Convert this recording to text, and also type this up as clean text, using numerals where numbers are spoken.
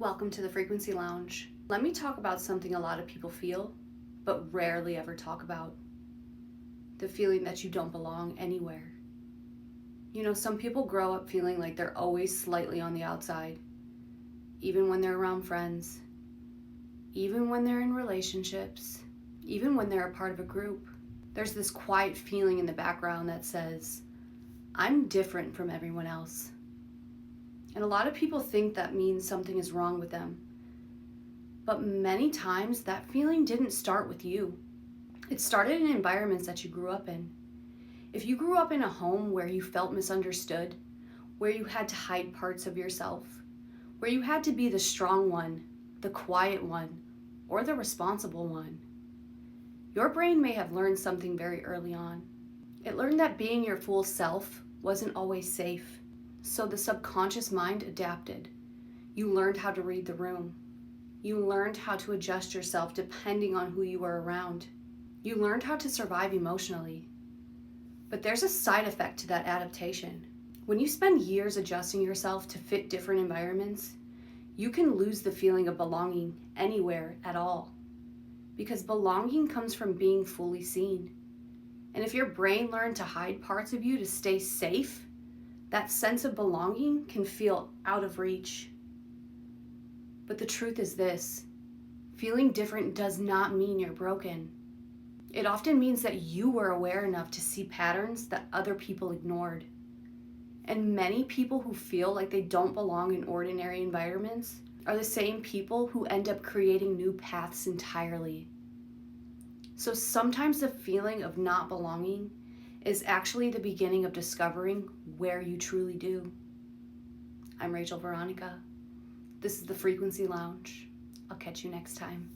Welcome to the Frequency Lounge. Let me talk about something a lot of people feel, but rarely ever talk about. The feeling that you don't belong anywhere. You know, some people grow up feeling like they're always slightly on the outside, even when they're around friends, even when they're in relationships, even when they're a part of a group. There's this quiet feeling in the background that says, I'm different from everyone else. And a lot of people think that means something is wrong with them. But many times that feeling didn't start with you. It started in environments that you grew up in. If you grew up in a home where you felt misunderstood, where you had to hide parts of yourself, where you had to be the strong one, the quiet one, or the responsible one, your brain may have learned something very early on. It learned that being your full self wasn't always safe. So the subconscious mind adapted. You learned how to read the room. You learned how to adjust yourself depending on who you were around. You learned how to survive emotionally. But there's a side effect to that adaptation. When you spend years adjusting yourself to fit different environments, you can lose the feeling of belonging anywhere at all. Because belonging comes from being fully seen. And if your brain learned to hide parts of you to stay safe, that sense of belonging can feel out of reach. But the truth is this: feeling different does not mean you're broken. It often means that you were aware enough to see patterns that other people ignored. And many people who feel like they don't belong in ordinary environments are the same people who end up creating new paths entirely. So sometimes the feeling of not belonging is actually the beginning of discovering where you truly do. I'm Veronica. This is the Frequency Lounge. I'll catch you next time.